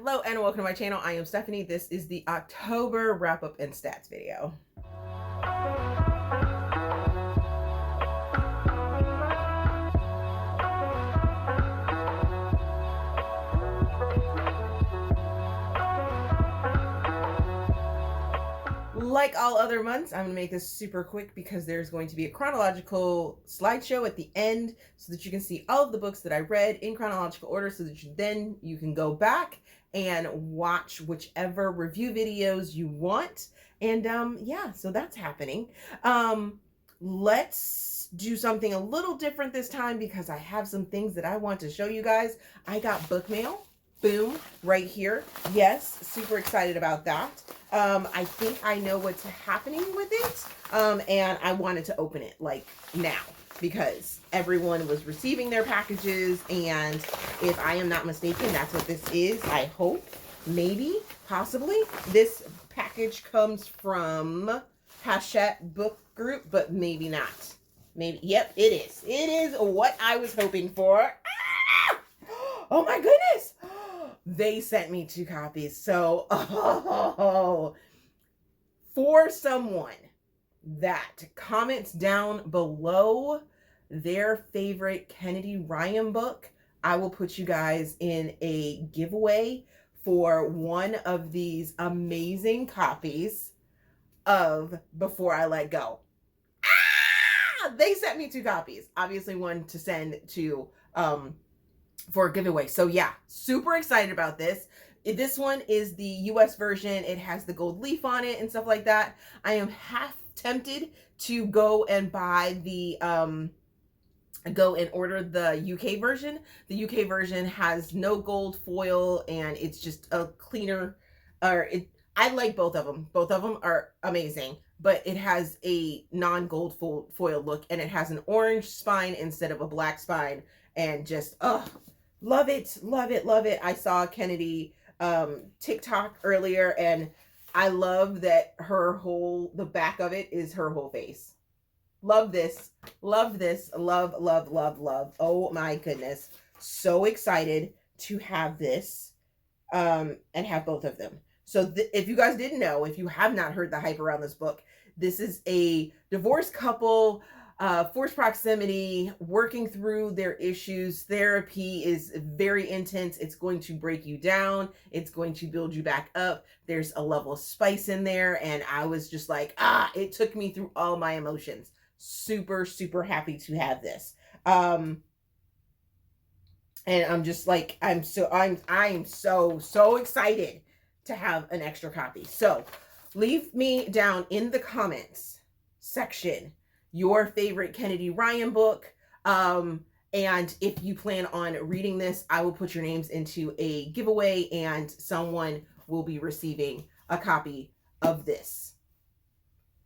Hello and welcome to my channel. I am Stephanie. This is the October wrap up and stats video. Like all other months, I'm going to make this super quick because there's going to be a chronological slideshow at the end so that you can see all of the books that I read in chronological order so that you can go back and watch whichever review videos you want. And yeah, so that's happening. Let's do something a little different this time because I have some things that I want to show you guys. I got book mail. Boom, right here. Yes, super excited about that. I think I know what's happening with it. And I wanted to open it like now because everyone was receiving their packages. And if I am not mistaken, that's what this is. I hope, maybe, possibly. This package comes from Hachette Book Group, but maybe not. Maybe, yep, it is. It is what I was hoping for. Ah! Oh my goodness. They sent me 2 copies. So, for someone that comments down below their favorite Kennedy Ryan book, I will put you guys in a giveaway for one of these amazing copies of Before I Let Go. Ah! They sent me 2 copies. Obviously one to send to for a giveaway. So yeah, super excited about this. This one is the US version. It has the gold leaf on it and stuff like that. I am half tempted to go and buy the go and order the UK version. The UK version has no gold foil and it's just a cleaner I like both of them. Both of them are amazing, but it has a non-gold foil look and it has an orange spine instead of a black spine and just love it, love it, love it. I saw Kennedy TikTok earlier and I love that the back of it is her whole face. Love this, love this, love, love, love, love. Oh my goodness. So excited to have this and have both of them. So if you guys didn't know, if you have not heard the hype around this book, this is a divorced couple, forced proximity, working through their issues. Therapy is very intense. It's going to break you down. It's going to build you back up. There's a level of spice in there. And I was just like, it took me through all my emotions. Super, super happy to have this. And I'm just like, I'm so excited to have an extra copy. So leave me down in the comments section your favorite Kennedy Ryan book. And if you plan on reading this, I will put your names into a giveaway and someone will be receiving a copy of this.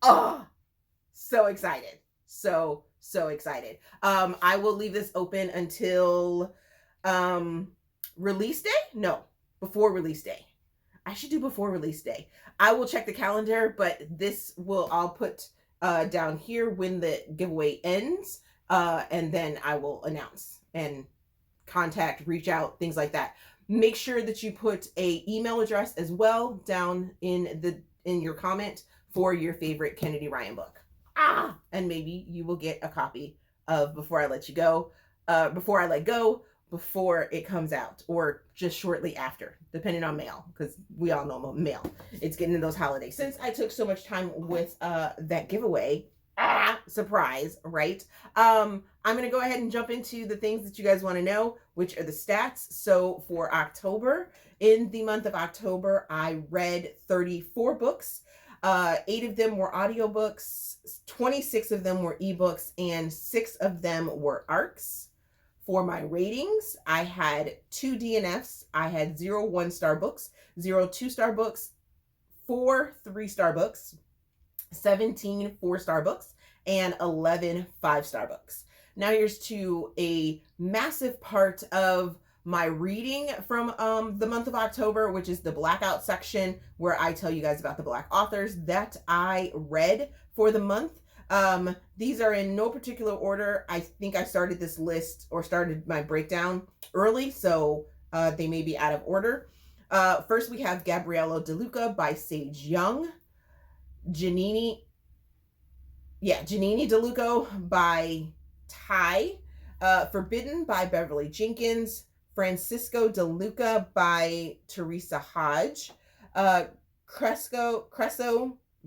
Oh, so excited. So excited. I will leave this open until release day? No, before release day. I should do before release day. I will check the calendar, but I'll put down here when the giveaway ends, and then I will announce and reach out, things like that. Make sure that you put a email address as well down in your comment for your favorite Kennedy Ryan book. And maybe you will get a copy of Before I Let Go before it comes out, or just shortly after, depending on mail, because we all know mail. It's getting in those holidays. Since I took so much time with that giveaway, surprise, right? I'm gonna go ahead and jump into the things that you guys want to know, which are the stats. So for October, in the month of October, I read 34 books. 8 of them were audiobooks, 26 of them were ebooks, and 6 of them were ARCs. For my ratings, I had 2 DNFs. I had 0 1-star books, 0 2-star books, 4 3-star books, 17 4-star books, and 11 5-star books. Now here's to a massive part of my reading from the month of October, which is the Blackout section, where I tell you guys about the Black authors that I read for the month. These are in no particular order. I think I started this list or started my breakdown early, so they may be out of order. First, we have Gabriella DeLuca by Sage Young. Janini DeLuca by Ty. Forbidden by Beverly Jenkins. Francisco DeLuca by Teresa Hodge. Creso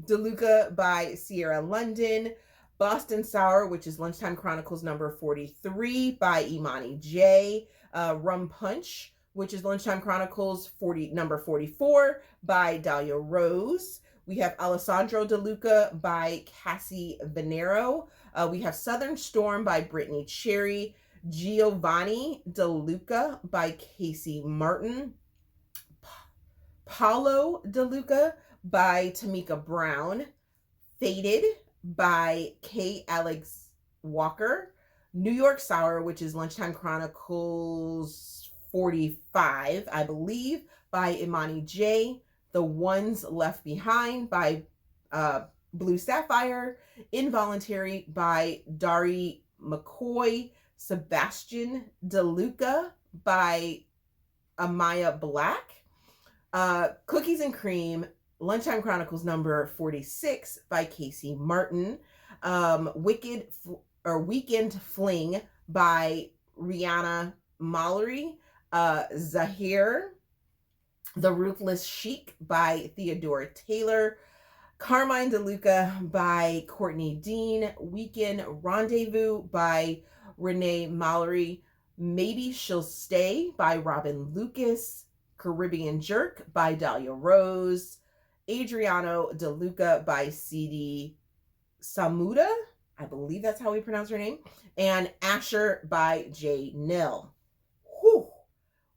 DeLuca by Sierra London. Boston Sour, which is Lunchtime Chronicles number 43 by Imani J. Rum Punch, which is Lunchtime Chronicles number 44 by Dahlia Rose. We have Alessandro DeLuca by Cassie Venero. We have Southern Storm by Brittany Cherry. Giovanni DeLuca by Casey Martin. Paulo DeLuca by Tamika Brown. Faded by K. Alex Walker. New York Sour, which is Lunchtime Chronicles 45, I believe, by Imani J. The Ones Left Behind by Blue Sapphire. Involuntary by Dari McCoy. Sebastian DeLuca by Amaya Black. Cookies and Cream, Lunchtime Chronicles number 46 by Casey Martin. Weekend Fling by Rihanna Mallory. Zahir, The Ruthless Chic by Theodore Taylor. Carmine DeLuca by Courtney Dean. Weekend Rendezvous by Renee Mallory. Maybe She'll Stay by Robin Lucas. Caribbean Jerk by Dahlia Rose. Adriano DeLuca by CD Samuda. I believe that's how we pronounce her name. And Asher by J. Nill. Whew.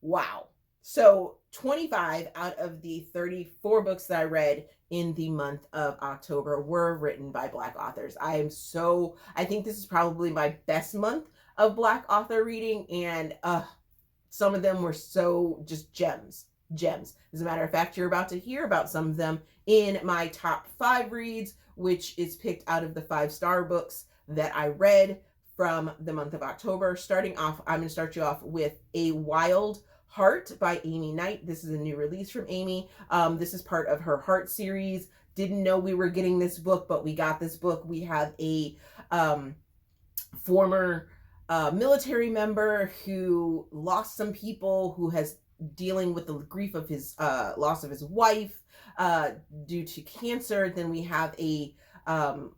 Wow. So 25 out of the 34 books that I read in the month of October were written by Black authors. I think this is probably my best month of Black author reading, and some of them were so just gems. As a matter of fact, you're about to hear about some of them in my top 5 reads, which is picked out of the 5-star books that I read from the month of October. Starting off, I'm going to start you off with A Wild Heart by Amy Knight. This is a new release from Amy. This is part of her Heart series. Didn't know we were getting this book, but we got this book. We have a former military member who lost some people, who has dealing with the grief of his loss of his wife due to cancer. Then we have a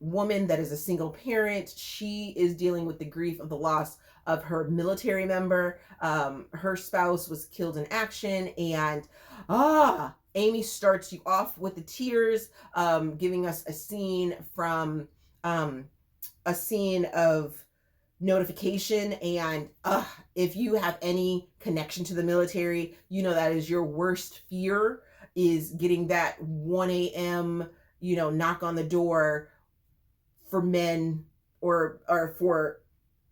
woman that is a single parent. She is dealing with the grief of the loss of her military member. Her spouse was killed in action, and Amy starts you off with the tears, giving us a scene from a scene of notification. And if you have any connection to the military, you know that is your worst fear, is getting that 1 a.m. knock on the door for men or for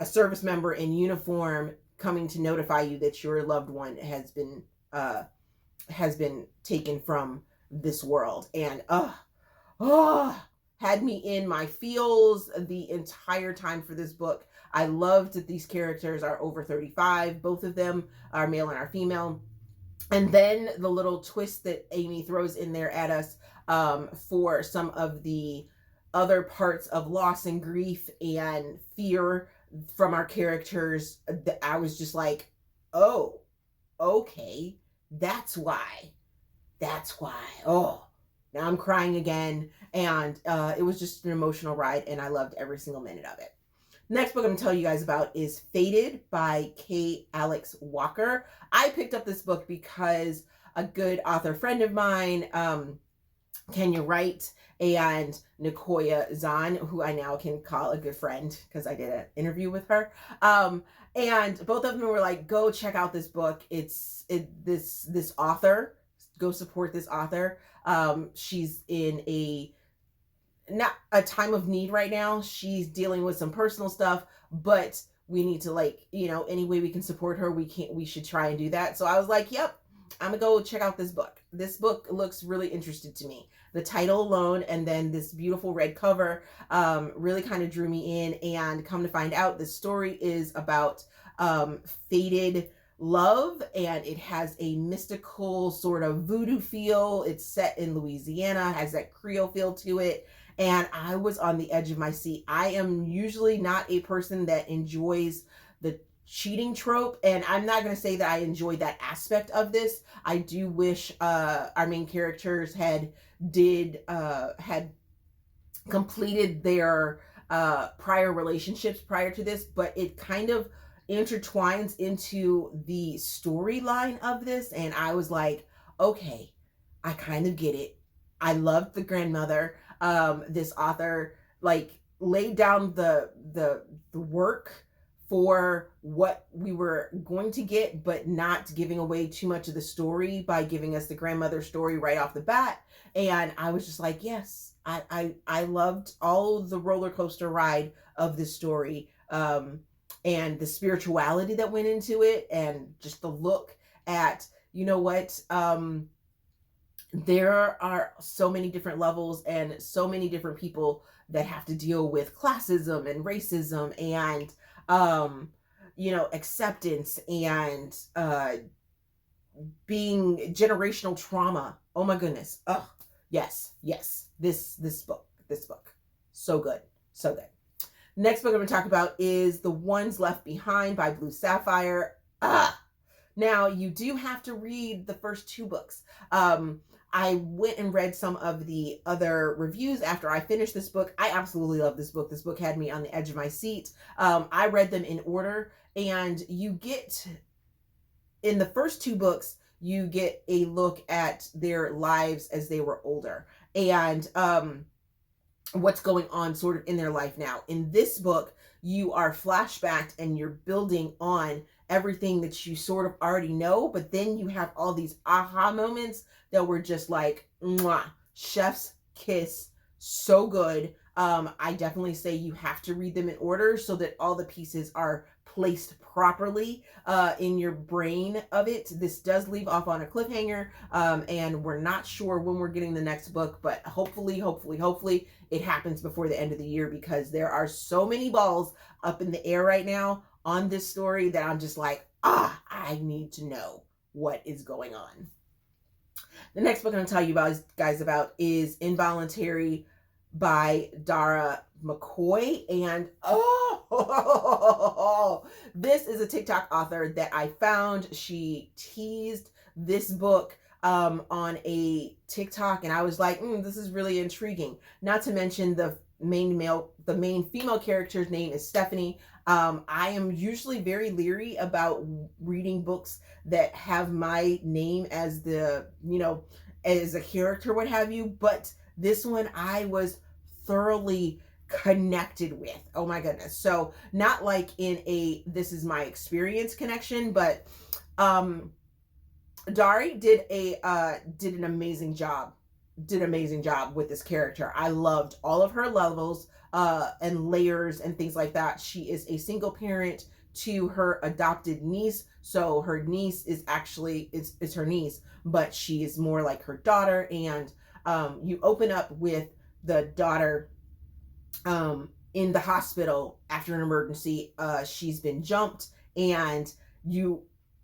a service member in uniform coming to notify you that your loved one has been taken from this world. And had me in my feels the entire time for this book. I loved that these characters are over 35. Both of them are male and are female. And then the little twist that Amy throws in there at us for some of the other parts of loss and grief and fear from our characters, I was just like, oh, okay, that's why. Oh, now I'm crying again. And it was just an emotional ride, and I loved every single minute of it. Next book I'm going to tell you guys about is Faded by K. Alex Walker. I picked up this book because a good author friend of mine, Kenya Wright, and Nicoya Zahn, who I now can call a good friend because I did an interview with her. And both of them were like, go check out this book. This author, go support this author. She's in not a time of need right now. She's dealing with some personal stuff, but we need to, any way we can support her, we should try and do that. So I was like, yep, I'm gonna go check out this book. This book looks really interesting to me. The title alone, and then this beautiful red cover, really kind of drew me in. And come to find out, the story is about faded love, and it has a mystical sort of voodoo feel. It's set in Louisiana, has that Creole feel to it, and I was on the edge of my seat. I am usually not a person that enjoys the cheating trope, and I'm not going to say that I enjoy that aspect of this. I do wish our main characters had completed their prior relationships prior to this, but it kind of intertwines into the storyline of this, and I was like, okay, I kind of get it. I loved the grandmother. This author like laid down the work for what we were going to get, but not giving away too much of the story by giving us the grandmother story right off the bat. And I was just like, yes, I loved all the roller coaster ride of this story, and the spirituality that went into it, and just the look at, you know what, there are so many different levels and so many different people that have to deal with classism and racism and acceptance and being generational trauma. Oh my goodness. Oh, yes. This book. So good. So good. Next book I'm going to talk about is The Ones Left Behind by Blue Sapphire. Now, you do have to read the first two books. I went and read some of the other reviews after I finished this book. I absolutely love this book. This book had me on the edge of my seat. I read them in order, and you get, in the first two books, you get a look at their lives as they were older, and what's going on sort of in their life now. In this book, you are flashbacked and you're building on everything that you sort of already know, but then you have all these aha moments that were just like, mwah, chef's kiss, so good. I definitely say you have to read them in order so that all the pieces are placed properly in your brain of it. This does leave off on a cliffhanger, and we're not sure when we're getting the next book, but hopefully it happens before the end of the year, because there are so many balls up in the air right now on this story that I'm just like, I need to know what is going on. The next book I'm going to tell you guys about is Involuntary by Dara McCoy. And this is a TikTok author that I found. She teased this book on a TikTok, and I was like, this is really intriguing. Not to mention the main female character's name is Stephanie. I am usually very leery about reading books that have my name as as a character, what have you, but this one I was thoroughly connected with. Oh my goodness. So not like in a this is my experience connection, but Dari did an amazing job. With this character. I loved all of her levels and layers and things like that. She is a single parent to her adopted niece. So her niece is actually is her niece, but she is more like her daughter. And you open up with the daughter in the hospital after an emergency. She's been jumped, and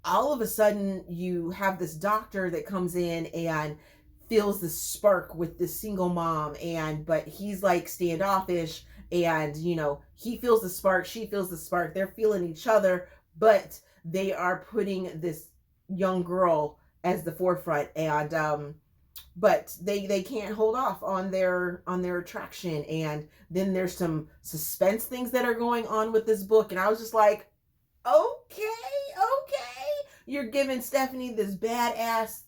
all of a sudden you have this doctor that comes in and feels this spark with this single mom, but he's like standoffish, and he feels the spark, she feels the spark, they're feeling each other, but they are putting this young girl as the forefront, and but they can't hold off on their attraction. And then there's some suspense things that are going on with this book, and I was just like, okay, you're giving Stephanie this badass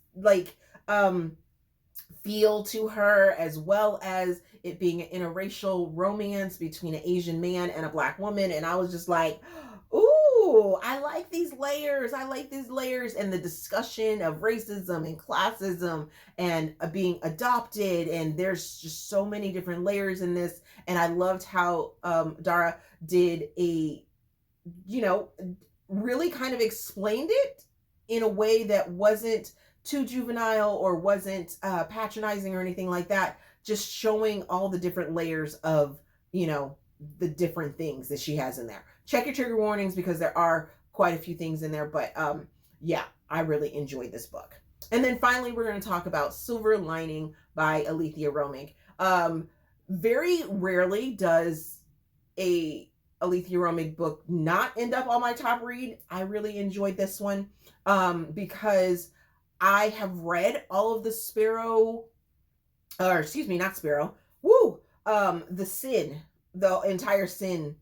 feel to her, as well as it being an interracial romance between an Asian man and a Black woman. And I was just like, ooh, I like these layers. And the discussion of racism and classism and being adopted. And there's just so many different layers in this. And I loved how Dara did really kind of explained it in a way that wasn't too juvenile or wasn't patronizing or anything like that. Just showing all the different layers of, the different things that she has in there. Check your trigger warnings, because there are quite a few things in there, but yeah, I really enjoyed this book. And then finally, we're going to talk about Silver Lining by Alethea Romig. Very rarely does a Alethea Romig book not end up on my top read. I really enjoyed this one because I have read all of the Sparrow, or excuse me, not Sparrow, the Sin, the entire Sin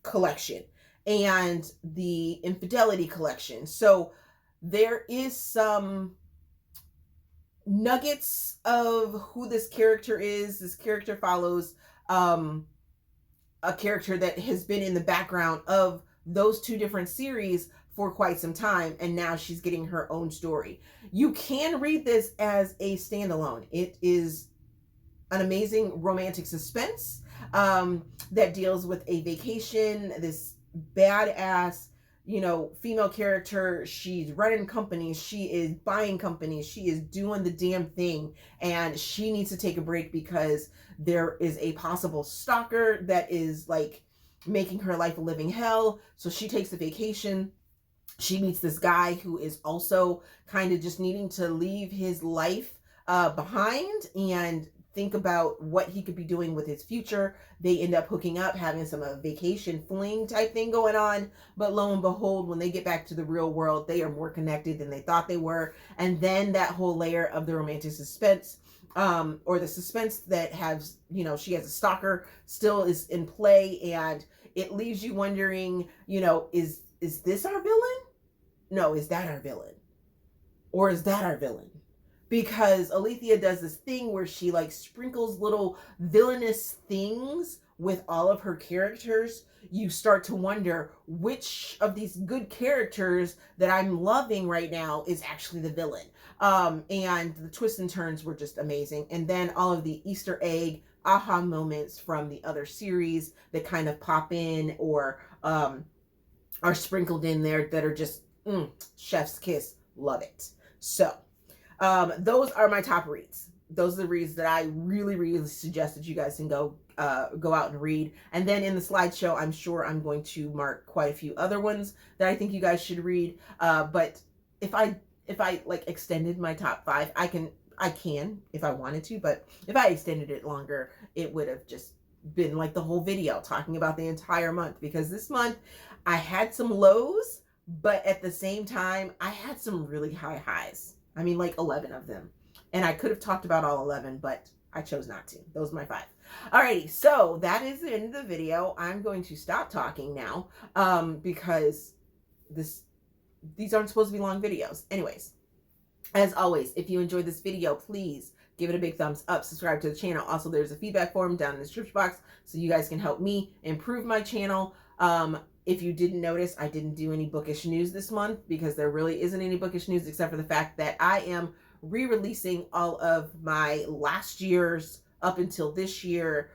collection and the Infidelity collection. So there is some nuggets of who this character is. This character follows a character that has been in the background of those two different series for quite some time, and now she's getting her own story. You can read this as a standalone. It is an amazing romantic suspense that deals with a vacation, this badass, female character. She's running companies, she is buying companies, she is doing the damn thing, and she needs to take a break because there is a possible stalker that is like making her life a living hell. So she takes a vacation. She meets this guy who is also kind of just needing to leave his life behind and think about what he could be doing with his future. They end up hooking up, having some vacation fling type thing going on. But lo and behold, when they get back to the real world, they are more connected than they thought they were. And then that whole layer of the romantic suspense, or the suspense that has, she has a stalker, still is in play. And it leaves you wondering, is this our villain? No, is that our villain? Or is that our villain? Because Alethea does this thing where she like sprinkles little villainous things with all of her characters. You start to wonder which of these good characters that I'm loving right now is actually the villain. And the twists and turns were just amazing. And then all of the Easter egg aha moments from the other series that kind of pop in or are sprinkled in there that are just chef's kiss. Love it. So those are my top reads. Those are the reads that I really, really suggest that you guys can go out and read. And then in the slideshow, I'm sure I'm going to mark quite a few other ones that I think you guys should read. But if I like extended my top 5, I can if I wanted to, but if I extended it longer, it would have just been like the whole video talking about the entire month, because this month I had some lows, but at the same time, I had some really high highs. I mean, like 11 of them. And I could have talked about all 11, but I chose not to. Those are my 5. Alrighty, so that is the end of the video. I'm going to stop talking now because these aren't supposed to be long videos. Anyways, as always, if you enjoyed this video, please give it a big thumbs up, subscribe to the channel. Also, there's a feedback form down in the description box so you guys can help me improve my channel. If you didn't notice, I didn't do any bookish news this month because there really isn't any bookish news except for the fact that I am re-releasing all of my last year's up until this year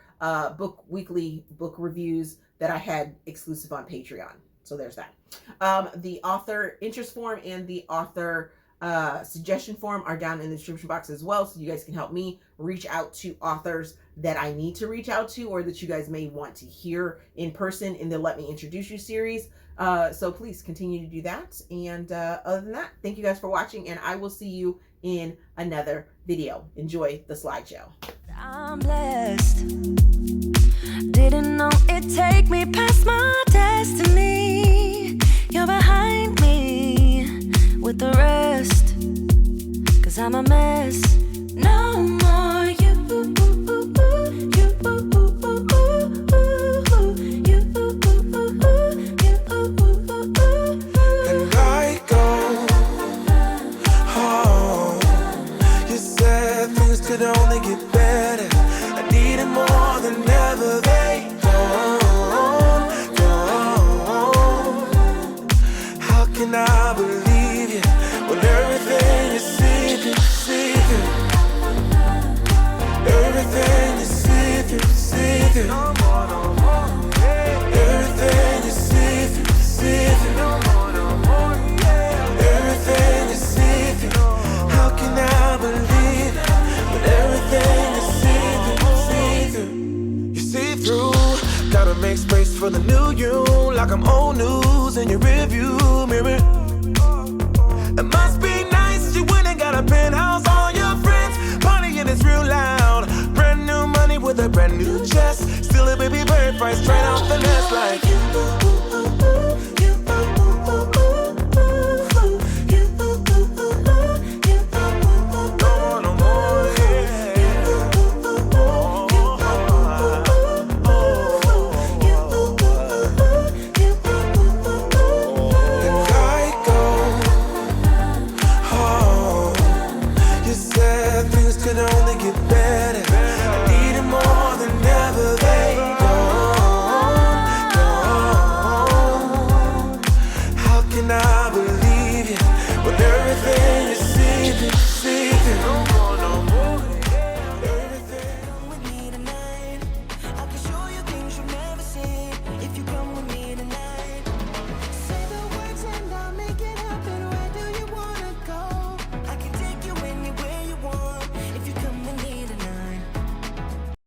weekly book reviews that I had exclusive on Patreon. So there's that. The author interest form and the author suggestion form are down in the description box as well, so you guys can help me reach out to authors that I need to reach out to or that you guys may want to hear in person in the Let Me Introduce You series. So please continue to do that. And other than that, thank you guys for watching, and I will see you in another video. Enjoy the slideshow. I'm blessed. Didn't know it'd take me past my destiny. You're behind me with the rest, 'cause I'm a mess. No more you. And I go home. You said things could only get better. I needed more than ever. They don't go. How can I believe you when everything is secret, secret? for the new you, like I'm old news in your rearview mirror.